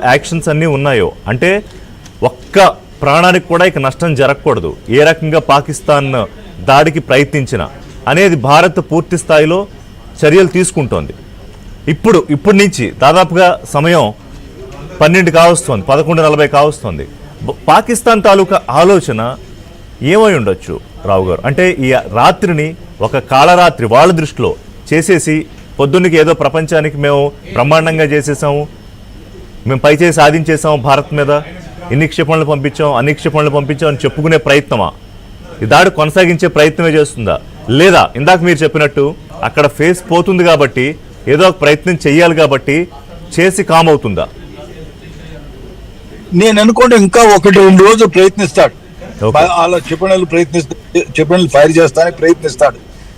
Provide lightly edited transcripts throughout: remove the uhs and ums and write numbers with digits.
Actions అన్నీ ఉన్నాయో అంటే ఒక్క ప్రాణానికి కూడా ఇక నష్టం జరగకూడదు, ఏ రకంగా పాకిస్తాన్ దాడికి ప్రయత్నించిన అనేది భారత్ పూర్తి స్థాయిలో చర్యలు తీసుకుంటోంది. ఇప్పటి నుంచి దాదాపుగా సమయం 12 కావస్తోంది, 11:40 కావస్తోంది. పాకిస్తాన్ తాలూకా ఆలోచన ఏమై ఉండొచ్చు రావు గారు? అంటే ఈ రాత్రిని ఒక కాళరాత్రి వాళ్ళ దృష్టిలో చేసేసి పొద్దున్నకి ఏదో ప్రపంచానికి మేము బ్రహ్మాండంగా చేసేసాము, మేము పైచేసి సాధించేసాము, భారత్ మీద ఇన్ని క్షిపణులు పంపించాం, అన్ని క్షిపణులు పంపించాం అని చెప్పుకునే ప్రయత్నమా? ఈ దాడి కొనసాగించే ప్రయత్నమే చేస్తుందా? లేదా ఇందాక మీరు చెప్పినట్టు అక్కడ ఫేస్ పోతుంది కాబట్టి ఏదో ఒక ప్రయత్నం చెయ్యాలి కాబట్టి చేసి కామ్ అవుతుందా? నేను అనుకోండి ఇంకా 1-2 రోజులు ప్రయత్నిస్తాడు. అలా క్షిపణులు ఫైర్ చేస్తానికి ప్రయత్నిస్తాడు.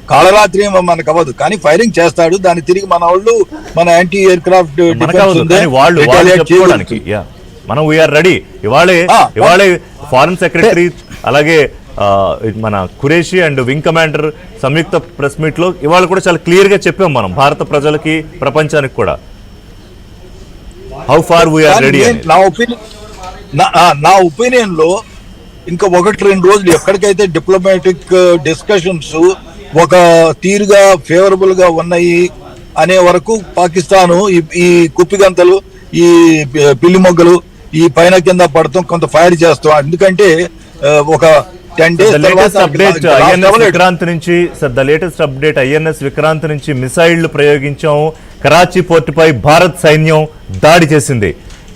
కాళరాత్రి మనకు అవ్వదు కానీ ఫైరింగ్ చేస్తాడు. దాన్ని తిరిగి మన వాళ్ళు మన యాంటీ ఎయిర్ క్రాఫ్ట్ మనం వీఆర్ రెడీ. ఇవాళే ఫారెన్ సెక్రటరీ అలాగే మన ఖురేషి అండ్ వింగ్ కమాండర్ సంయుక్త ప్రెస్ మీట్ లో ఇవాళ కూడా చాలా క్లియర్ గా చెప్పాం మనం భారత ప్రజలకి, ప్రపంచానికి కూడా. How far we are ready. నా ఒపీనియన్ లో ఇంకా 1-2 రోజులు ఎక్కడికైతే డిప్లొమాటిక్ డిస్కషన్స్ ఒక తీరుగా ఫేవరబుల్ గా ఉన్నాయి అనే వరకు పాకిస్తాను ఈ కుప్పిగంతలు, ఈ పిల్లి మొగ్గలు ఈ పైన కింద పడతాం, కొంత ఫైర్ చేస్తాం. ఎందుకంటే ఒక 10 days latest update INS Vikrant నుంచి మిసైళ్లు ప్రయోగించాము. కరాచీ పోర్టుపై భారత్ సైన్యం దాడి చేసింది.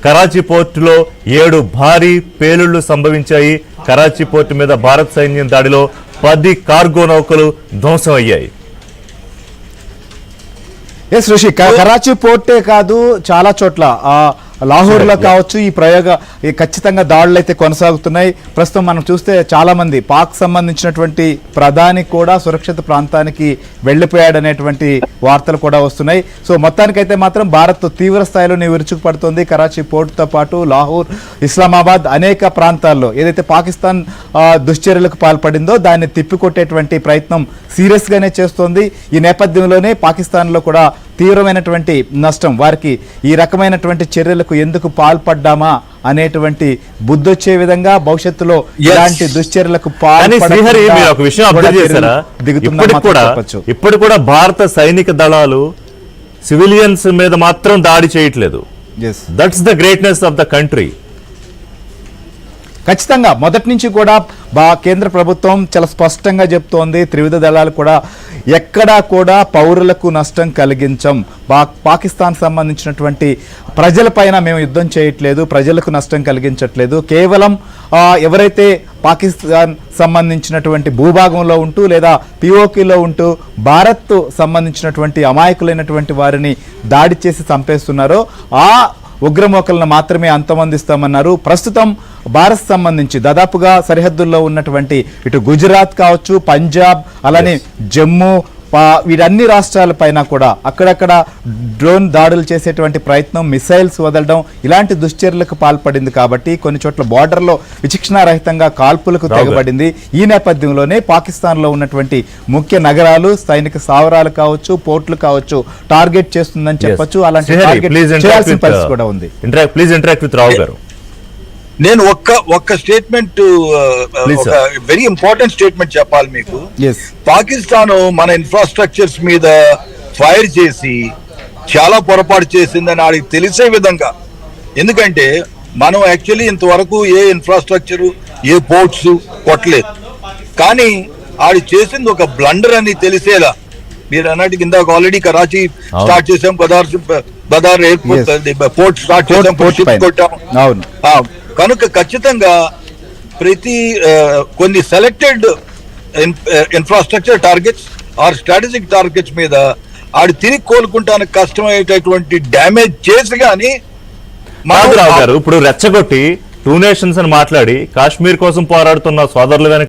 కరాచీ పోర్టులో 7 భారీ పేలుళ్లు సంభవించాయి. కరాచీ పోర్టు మీద భారత్ సైన్యం దాడిలో 10 కార్గో నౌకలు ధ్వంసం అయ్యాయి. ఎస్ ఋషి, కరాచీ పోర్టే కాదు చాలా చోట్ల లాహోర్ లో కావచ్చు ఈ ఖచ్చితంగా దాడులు అయితే కొనసాగుతున్నాయి. ప్రస్తుతం మనం చూస్తే చాలా మంది పాక్ సంబంధించినటువంటి ప్రధాని కూడా సురక్షిత ప్రాంతానికి వెళ్లిపోయాడనేటువంటి వార్తలు కూడా వస్తున్నాయి. సో మొత్తానికైతే మాత్రం భారత్ తీవ్ర స్థాయిలోనే విరుచుకుపడుతోంది. కరాచీ పోర్టుతో పాటు లాహోర్, ఇస్లామాబాద్ అనేక ప్రాంతాల్లో ఏదైతే పాకిస్తాన్ దుశ్చర్యలకు పాల్పడిందో దాన్ని తిప్పికొట్టేటువంటి ప్రయత్నం సీరియస్ గానే చేస్తోంది. ఈ నేపథ్యంలోనే పాకిస్తాన్ లో కూడా తీవ్రమైనటువంటి నష్టం, వారికి ఈ రకమైనటువంటి చర్యలకు ఎందుకు పాల్పడ్డామా అనేటువంటి బుద్ధొచ్చే విధంగా భవిష్యత్తులో ఇలాంటి దుశ్చర్యలకు ఇప్పుడు కూడా భారత సైనిక దళాలు సివిలియన్స్ మీద మాత్రం దాడి చేయట్లేదు. That's the greatness of the country. ఖచ్చితంగా మొదటి నుంచి కూడా కేంద్ర ప్రభుత్వం చాలా స్పష్టంగా చెప్తోంది, త్రివిధ దళాలు కూడా ఎక్కడా కూడా పౌరులకు నష్టం కలిగించం, పాకిస్తాన్ సంబంధించినటువంటి ప్రజలపైన మేము యుద్ధం చేయట్లేదు, ప్రజలకు నష్టం కలిగించట్లేదు, కేవలం ఎవరైతే పాకిస్తాన్ సంబంధించినటువంటి భూభాగంలో ఉంటూ లేదా పిఓకేలో ఉంటూ భారత్ సంబంధించినటువంటి అమాయకులైనటువంటి వారిని దాడి చేసి చంపేస్తున్నారో ఆ ఉగ్రమోకలను మాత్రమే అంతమొందిస్తామన్నారు. ప్రస్తుతం భారత్ సంబంధించి దాదాపుగా సరిహద్దుల్లో ఉన్నటువంటి ఇటు గుజరాత్ కావచ్చు, పంజాబ్, అలానే జమ్మూ, వీటన్ని రాష్ట్రాలపైన కూడా అక్కడక్కడ డ్రోన్ దాడులు చేసేటువంటి ప్రయత్నం, మిసైల్స్ వదలడం ఇలాంటి దుశ్చర్యలకు పాల్పడింది. కాబట్టి కొన్ని చోట్ల బార్డర్లో విచక్షణారహితంగా కాల్పులకు తెగబడింది. ఈ నేపథ్యంలోనే పాకిస్తాన్లో ఉన్నటువంటి ముఖ్య నగరాలు, సైనిక స్థావరాలు కావచ్చు, పోర్టులు కావచ్చు టార్గెట్ చేస్తుందని చెప్పొచ్చు. అలాంటి చేయాల్సిన పరిస్థితి కూడా ఉంది. నేను ఒక్క స్టేట్మెంట్, వెరీ ఇంపార్టెంట్ స్టేట్మెంట్ చెప్పాలి మీకు. పాకిస్తాన్ మన ఇన్ఫ్రాస్ట్రక్చర్స్ మీద ఫైర్ చేసి చాలా పొరపాటు చేసిందని ఆడికి తెలిసే విధంగా, ఎందుకంటే మనం యాక్చువల్లీ ఇంతవరకు ఏ ఇన్ఫ్రాస్ట్రక్చర్, ఏ పోర్ట్స్ కొట్టలేదు, కానీ ఆడి చేసింది ఒక బ్లండర్ అని తెలిసేలా. మీరు అన్నట్టు ఇందాక ఆల్రెడీ కరాచీ స్టార్ట్ చేసాం, బదార్ ఎయిర్పోర్ట్ పోర్ట్ స్టార్ట్ చేసాం, కొట్టాం. కనుక ఖచ్చితంగా కొన్ని selected infrastructure targets or strategic targets మీద ఆడు తిరిగి కోలుకుంటానికి కష్టమయ్యేటటువంటి డ్యామేజ్ చేసి కానీ ఇప్పుడు రెచ్చగొట్టి 2 నేషన్స్ అని మాట్లాడి కాశ్మీర్ కోసం పోరాడుతున్న సోదరులు